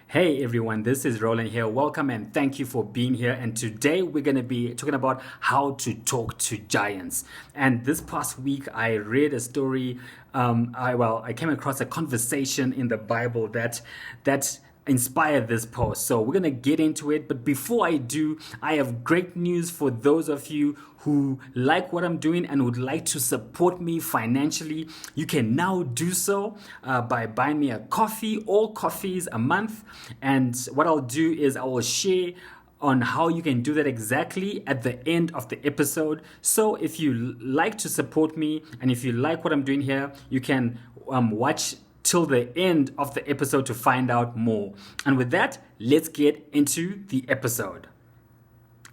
Hey everyone, this is Roland here. Welcome and thank you for being here. And today we're going to be talking about how to talk to giants. And this past week I read a story. I came across a conversation in the Bible that inspired this post. So we're going to get into it. But before I do, I have great news for those of you who like what I'm doing and would like to support me financially. You can now do so by buying me a coffee, all coffees a month. And what I'll do is I will share on how you can do that exactly at the end of the episode. So if you like to support me and if you like what I'm doing here, you can watch till the end of the episode to find out more. And with that, let's get into the episode.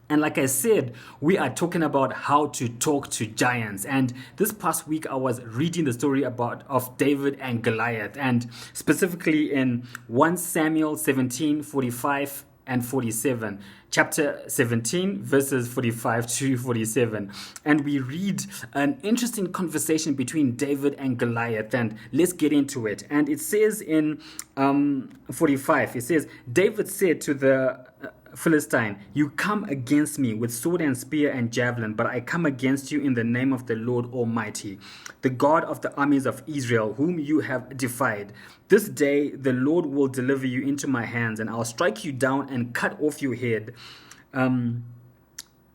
And like I said, we are talking about how to talk to giants. And this past week, I was reading the story of David and Goliath, and specifically in 1 Samuel 17:45 and 47, chapter 17, verses 45 to 47. And we read an interesting conversation between David and Goliath, and let's get into it. And it says in 45, it says, David said to the Philistine, "You come against me with sword and spear and javelin, but I come against you in the name of the Lord Almighty, the God of the armies of Israel, whom you have defied. This day the Lord will deliver you into my hands, and I'll strike you down and cut off your head.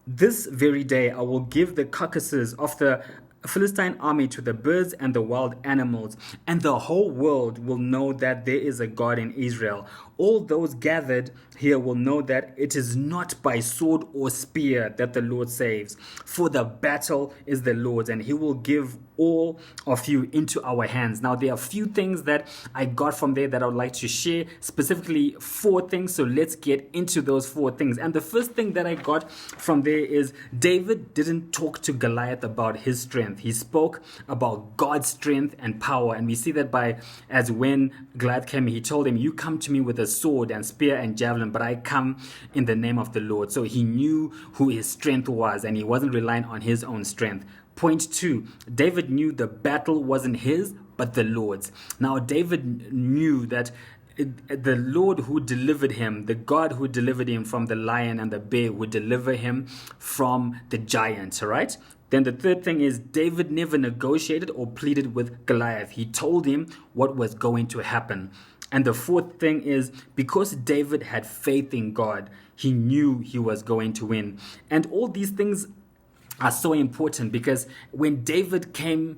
This very day I will give the carcasses of the Philistine army to the birds and the wild animals, and the whole world will know that there is a God in Israel. All those gathered here will know that it is not by sword or spear that the Lord saves, for the battle is the Lord's, and he will give all of you into our hands." Now, there are a few things that I got from there that I would like to share, specifically 4 things. So let's get into those 4 things. And the first thing that I got from there is David didn't talk to Goliath about his strength. He spoke about God's strength and power. And we see that as when Goliath came, he told him, "You come to me with a sword and spear and javelin, but I come in the name of the Lord." So he knew who his strength was, and he wasn't relying on his own strength. Point 2, David knew the battle wasn't his, but the Lord's. Now, David knew that the Lord who delivered him, the God who delivered him from the lion and the bear, would deliver him from the giant, right? Then the third thing is David never negotiated or pleaded with Goliath. He told him what was going to happen. And the fourth thing is because David had faith in God, he knew he was going to win. And all these things are so important because when David came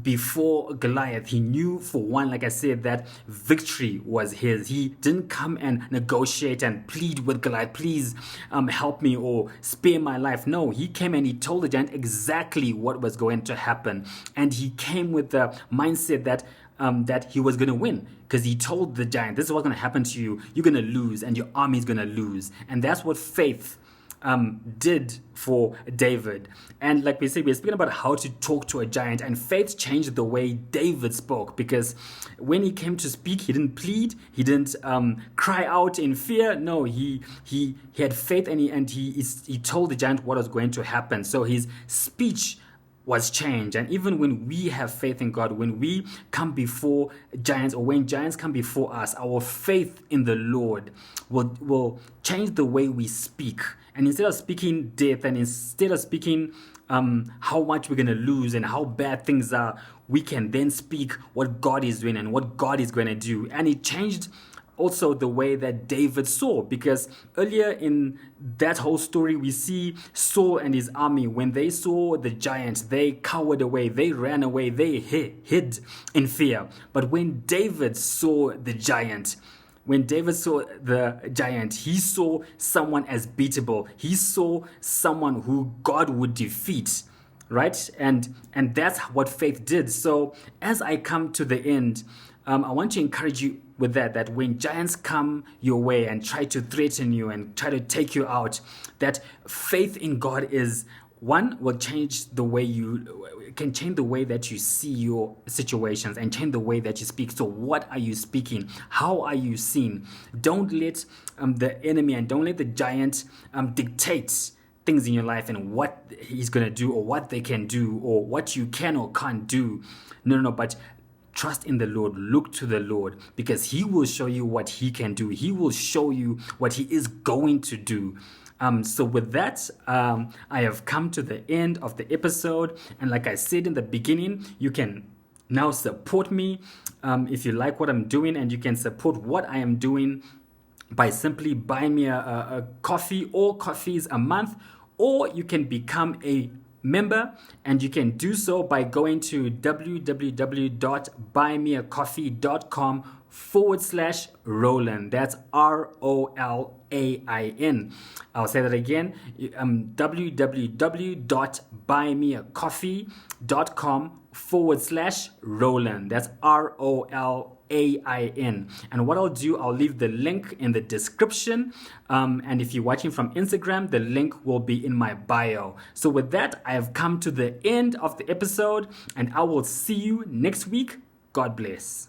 before Goliath, he knew, for one, like I said, that victory was his. He didn't come and negotiate and plead with Goliath, "Please help me or spare my life." No, he came and he told the giant exactly what was going to happen. And he came with the mindset that he was going to win, because he told the giant, "This is what's going to happen to you. You're going to lose and your army is going to lose." And that's what faith did for David. And like we said, we're speaking about how to talk to a giant, and faith changed the way David spoke, because when he came to speak, he didn't plead, he didn't cry out in fear. No, he had faith, and he told the giant what was going to happen. So his speech was changed. And even when we have faith in God, when we come before giants, or when giants come before us, our faith in the Lord will change the way we speak. And instead of speaking death, and instead of speaking how much we're going to lose and how bad things are, we can then speak what God is doing and what God is going to do. And it changed also the way that David saw, because earlier in that whole story, we see Saul and his army, when they saw the giants, they cowered away, they ran away, they hid in fear. But when David saw the giant, he saw someone as beatable. He saw someone who God would defeat, right? And that's what faith did. So as I come to the end, I want to encourage you with that when giants come your way and try to threaten you and try to take you out, that faith in God is one, will change the way change the way that you see your situations and change the way that you speak. So what are you speaking? How are you seen? Don't let the enemy and don't let the giant dictate things in your life and what he's going to do or what they can do or what you can or can't do. No, but trust in the Lord, look to the Lord, because He will show you what He can do. He will show you what He is going to do. So with that, I have come to the end of the episode. And like I said in the beginning, you can now support me if you like what I'm doing, and you can support what I am doing by simply buying me a coffee or coffees a month, or you can become a member, and you can do so by going to www.buymeacoffee.com/Roland. That's ROLAIN. I'll say that again. www.buymeacoffee.com/Roland. That's ROLAIN. And what I'll do, I'll leave the link in the description. And if you're watching from Instagram, the link will be in my bio. So with that, I have come to the end of the episode, and I will see you next week. God bless.